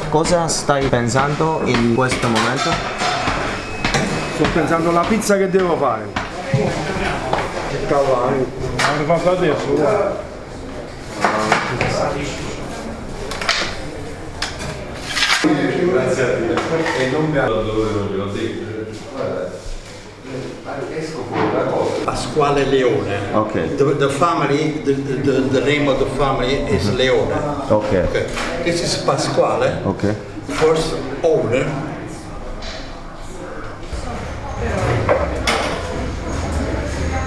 Cosa stai pensando in questo momento? Sto pensando alla pizza che devo fare. L'ho fatto adesso, guarda. Grazie a te. E non mi ha dove non glielo detto. Pasquale Leone. Okay. The family, the name of the family is Leone. Okay. Okay. This is Pasquale. Okay. First owner.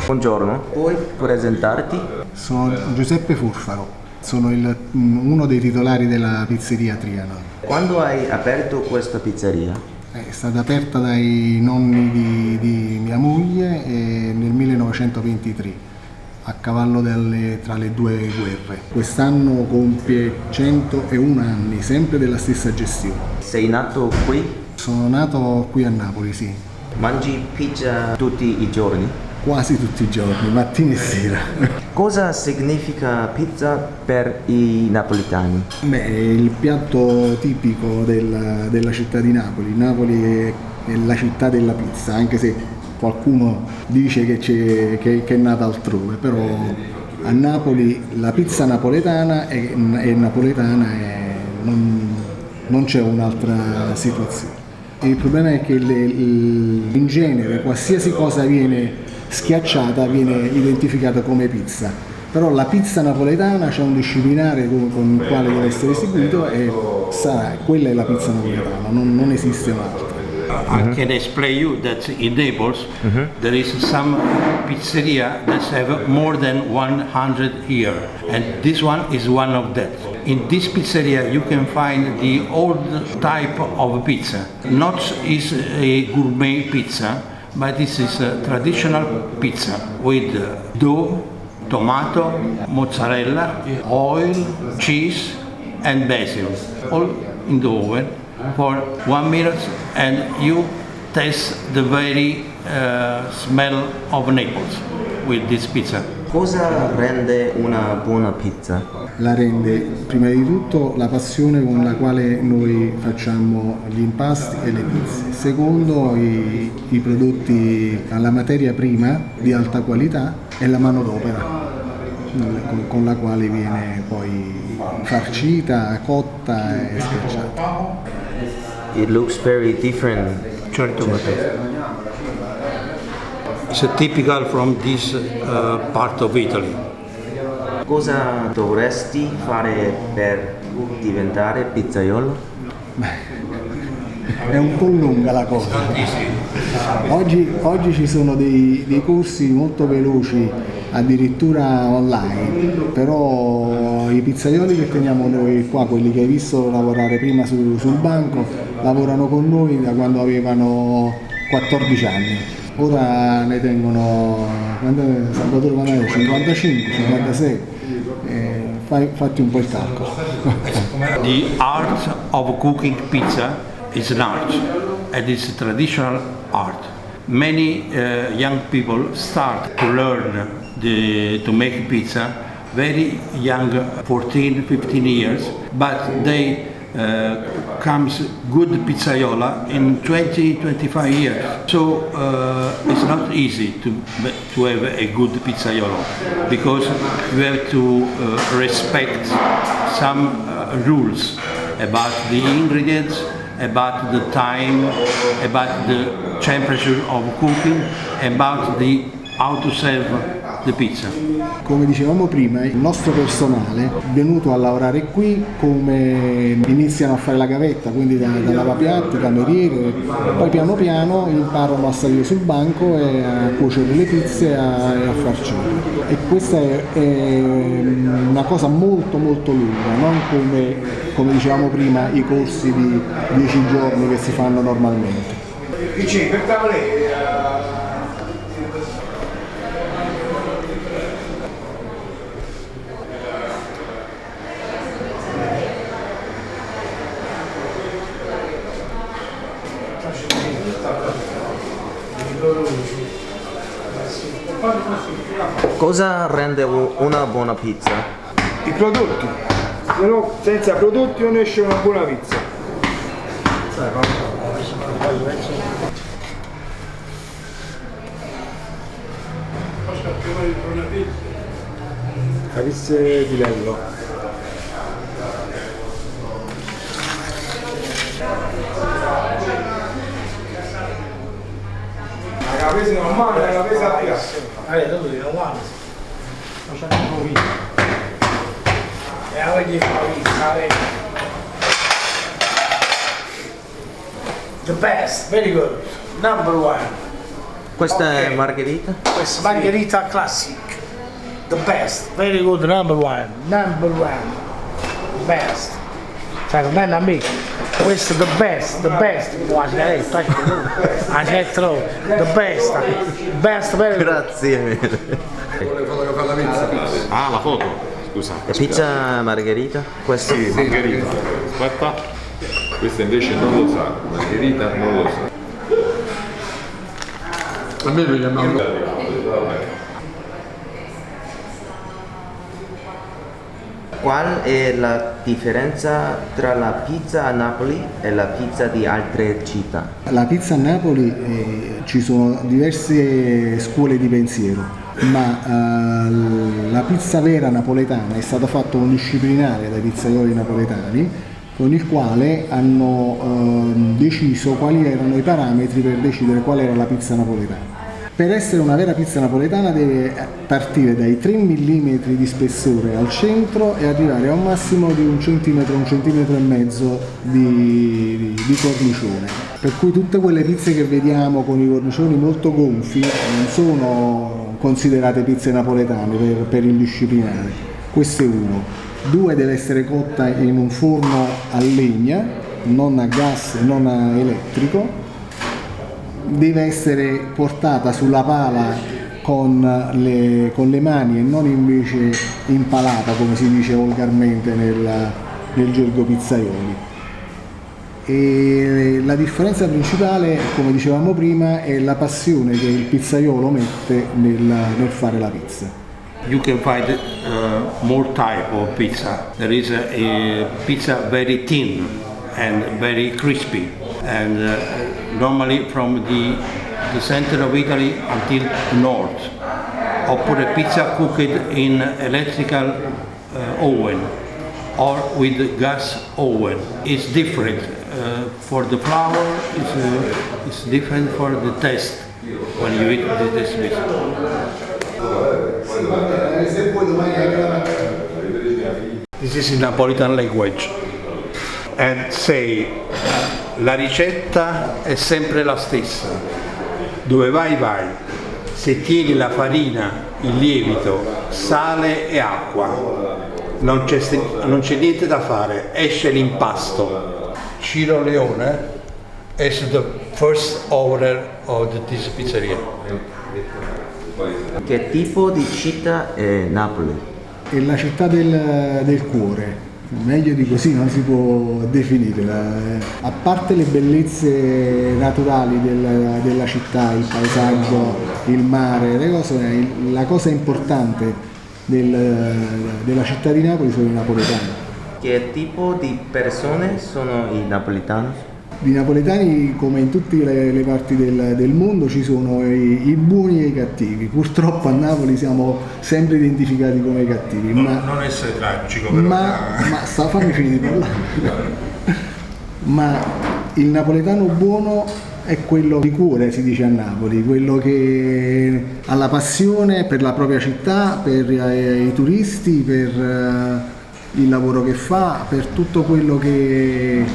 Buongiorno, puoi presentarti? Sono Giuseppe Furfaro, sono uno dei titolari della pizzeria Trianon. Quando hai aperto questa pizzeria? È stata aperta dai nonni di mia moglie nel 1923, a cavallo tra le due guerre. Quest'anno compie 101 anni, sempre della stessa gestione. Sei nato qui? Sono nato qui a Napoli, sì. Mangi pizza tutti i giorni? Quasi tutti i giorni, mattina e sera. Cosa significa pizza per i napoletani? Beh, è il piatto tipico della città di Napoli. Napoli è la città della pizza, anche se qualcuno dice che è nata altrove, però a Napoli la pizza napoletana è napoletana e non c'è un'altra situazione. Il problema è che in genere qualsiasi cosa viene schiacciata viene identificata come pizza, però la pizza napoletana c'è un disciplinare con il quale deve essere eseguito e quella è la pizza napoletana, non esiste un'altra. I can explain you that in Naples there is some pizzeria that have more than 100 years, and this one is one of that. In this pizzeria you can find the old type of pizza. Not is a gourmet pizza, but this is a traditional pizza with dough, tomato, mozzarella, oil, cheese and basil, all in the oven for 1 minute, and you taste the very smell of Naples with this pizza. Cosa rende una buona pizza? La rende prima di tutto la passione con la quale noi facciamo gli impasti e le pizze. Secondo, i prodotti, la materia prima di alta qualità e la manodopera con la quale viene poi farcita, cotta e schiacciata. It looks very different. Certo. It's typical from this part of Italy. Cosa dovresti fare per diventare pizzaiolo? È un po' lunga la cosa. Oggi ci sono dei corsi molto veloci, addirittura online, però i pizzaioli che teniamo noi qua, quelli che hai visto lavorare prima sul banco, lavorano con noi da quando avevano 14 anni. Ora ne tengono, Salvatore, quando è? 55, 56, fatti un po' il calcolo. The art of cooking pizza is an art, and it's a traditional art. Many young people start to learn to make pizza very young, 14, 15 years, but they comes good pizzaiola in 20, 25 years. So it's not easy to have a good pizzaiolo, because you have to respect some rules about the ingredients, about the time, about the temperature of cooking, about how to serve the pizza. Come dicevamo prima, il nostro personale è venuto a lavorare qui come iniziano a fare la gavetta, quindi da lavapiatti, cameriere, poi piano piano imparano a salire sul banco e a cuocere le pizze e a farcire. E questa è una cosa molto molto lunga, non come dicevamo prima i corsi di 10 giorni che si fanno normalmente. Cosa rende una buona pizza? I prodotti, se no senza prodotti non esce una buona pizza. La pizza di Lello. La pesa normale, la pesa a piazza. Tu devi uguale. Non c'è più vino. E oggi fa vita, The best, very good. Number one. Questa Ok. è margherita? Questa margherita classic. The best, very good, number one. Number one. Best. Cioè, non è una mica. Questo è the best, the best. Quasi detto, accetto. The best, very good. Grazie mille. Vuole fotografare la pizza? Ah, la foto, scusa. Pizza margherita? Questa? Sì, margherita. Aspetta. Questa invece non lo sa. Margherita non lo sa. A me lo chiamano. Qual è la differenza tra la pizza a Napoli e la pizza di altre città? La pizza a Napoli ci sono diverse scuole di pensiero, ma la pizza vera napoletana è stata fatta un disciplinare dai pizzaioli napoletani con il quale hanno deciso quali erano i parametri per decidere qual era la pizza napoletana. Per essere una vera pizza napoletana deve partire dai 3 mm di spessore al centro e arrivare a un massimo di 1 centimetro, 1,5 centimetri di cornicione. Per cui tutte quelle pizze che vediamo con i cornicioni molto gonfi non sono considerate pizze napoletane per il disciplinare. Questo è uno. 2, deve essere cotta in un forno a legna, non a gas e non a elettrico. Deve essere portata sulla pala con le mani e non invece impalata, come si dice volgarmente nel gergo pizzaioli. E la differenza principale, come dicevamo prima, è la passione che il pizzaiolo mette nel fare la pizza. You can find more type of pizza. There is a pizza very thin and very crispy, and normally from the center of Italy until north. Oppure pizza cooked in electrical oven or with gas oven. It's different for the flour. It's different for the taste when you eat this pizza. This is in Napolitan language. And say, la ricetta è sempre la stessa. Dove vai, vai. Se tieni la farina, il lievito, sale e acqua, non c'è niente da fare, esce l'impasto. Ciro Leone is the first owner of this pizzeria. Che tipo di città è Napoli? È la città del cuore, meglio di così non si può definire. A parte le bellezze naturali della città, il paesaggio, il mare, la cosa importante della città di Napoli sono i napoletani. Che tipo di persone sono i napoletani? Di napoletani, come in tutte le parti del mondo, ci sono i buoni e i cattivi. Purtroppo a Napoli siamo sempre identificati come i cattivi. Non essere tragico, però. Fammi finire di parlare. Ma il napoletano buono è quello di cuore, si dice a Napoli, quello che ha la passione per la propria città, per i turisti, per il lavoro che fa, per tutto quello che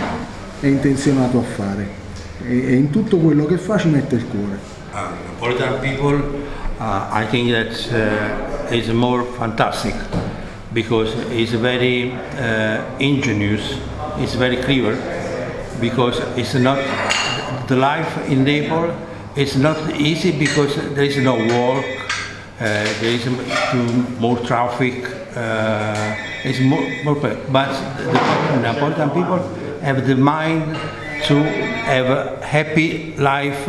è intenzionato a fare, e in tutto quello che fa ci mette il cuore. Napolitan people, I think that is more fantastic because it's very ingenious, it's very clever, because it's not the life in Naples. It's not easy because there is no work, there is more traffic. It's more, but the Napolitan people have the mind to have a happy life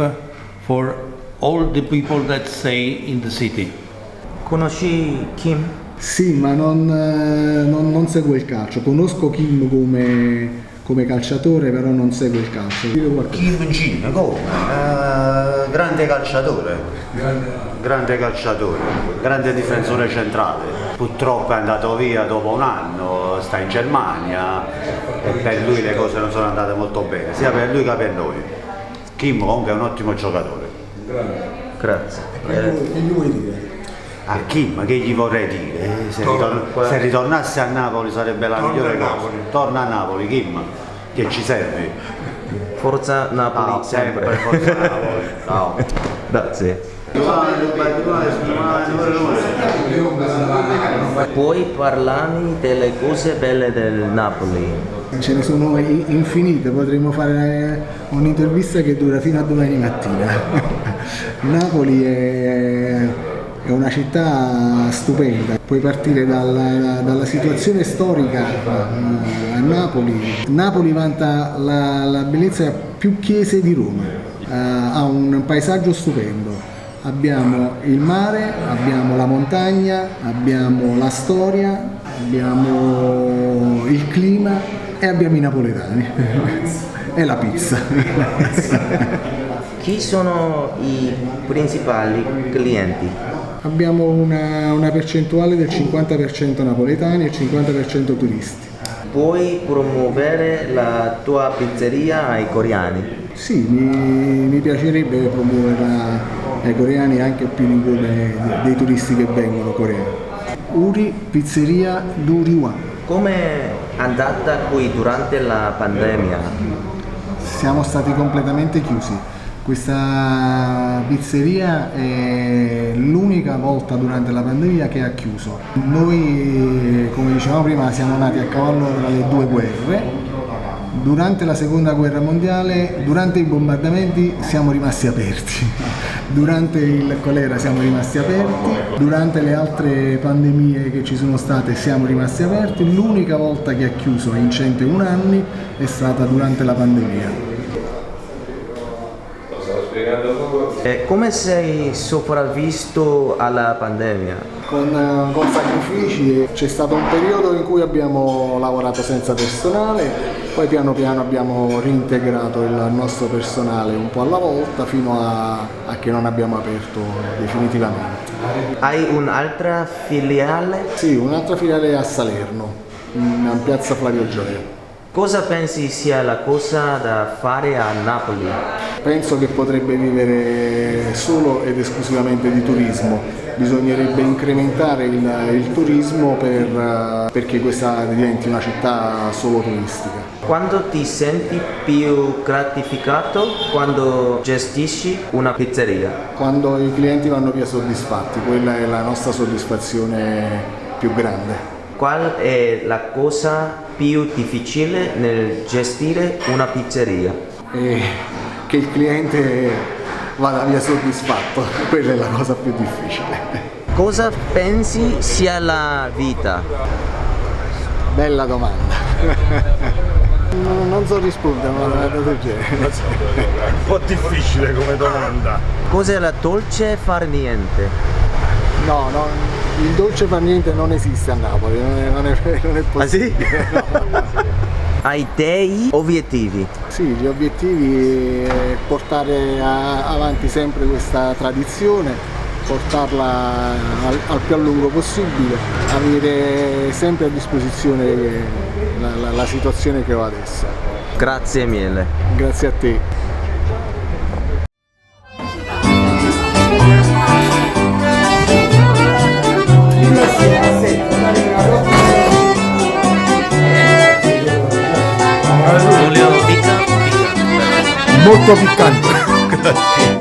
for all the people that stay in the city. Conosci Kim? Sì, ma non seguo il calcio. Conosco Kim come calciatore, però non seguo il calcio. Kim Jin, come? Grande calciatore, grande difensore centrale. Purtroppo è andato via dopo un anno, sta in Germania e per lui le cose non sono andate molto bene, sia per lui che per noi. Kim comunque è un ottimo giocatore. Grazie. Che gli vuoi dire? A Kim che gli vorrei dire? Se ritornasse a Napoli sarebbe la migliore cosa. Torna a Napoli, Kim, che ci servi. Forza Napoli, sempre. Forza Napoli. Ciao. Grazie. Puoi parlarmi delle cose belle del Napoli? Ce ne sono infinite, potremmo fare un'intervista che dura fino a domani mattina. Napoli è una città stupenda, puoi partire dalla situazione storica a Napoli. Napoli vanta la bellezza più chiese di Roma, ha un paesaggio stupendo. Abbiamo il mare, abbiamo la montagna, abbiamo la storia, abbiamo il clima e abbiamo i napoletani e la pizza. Chi sono i principali clienti? Abbiamo una percentuale del 50% napoletani e 50% turisti. Puoi promuovere la tua pizzeria ai coreani? Sì, mi piacerebbe promuoverla ai coreani anche più di come dei turisti che vengono coreani. Uri Pizzeria Duriwan. Come è andata qui durante la pandemia? Siamo stati completamente chiusi. Questa pizzeria è l'unica volta durante la pandemia che ha chiuso. Noi, come dicevamo prima, siamo nati a cavallo tra le due guerre. Durante la seconda guerra mondiale, durante i bombardamenti siamo rimasti aperti, durante il colera siamo rimasti aperti, durante le altre pandemie che ci sono state siamo rimasti aperti. L'unica volta che ha chiuso in 101 anni è stata durante la pandemia. Come sei sopravvissuto alla pandemia? Con sacrifici. C'è stato un periodo in cui abbiamo lavorato senza personale, poi piano piano abbiamo reintegrato il nostro personale un po' alla volta fino a che non abbiamo aperto definitivamente. Hai un'altra filiale? Sì, un'altra filiale a Salerno, in piazza Flavio Gioia. Cosa pensi sia la cosa da fare a Napoli? Penso che potrebbe vivere solo ed esclusivamente di turismo. Bisognerebbe incrementare il turismo perché questa diventi una città solo turistica. Quando ti senti più gratificato quando gestisci una pizzeria? Quando i clienti vanno via soddisfatti, quella è la nostra soddisfazione più grande. Qual è la cosa più difficile nel gestire una pizzeria? Che il cliente vada via soddisfatto, quella è la cosa più difficile. Cosa pensi sia la vita? Bella domanda. Non so rispondere a una domanda del genere. Un po' difficile come domanda. Cos'è la dolce far niente? No, il dolce far niente non esiste a Napoli, non è possibile. Ah sì? No. Hai dei obiettivi? Sì, gli obiettivi è portare avanti sempre questa tradizione, portarla al più a lungo possibile, avere sempre a disposizione la situazione che ho adesso. Grazie mille. Grazie a te. Giulio, picca? Molto piccante.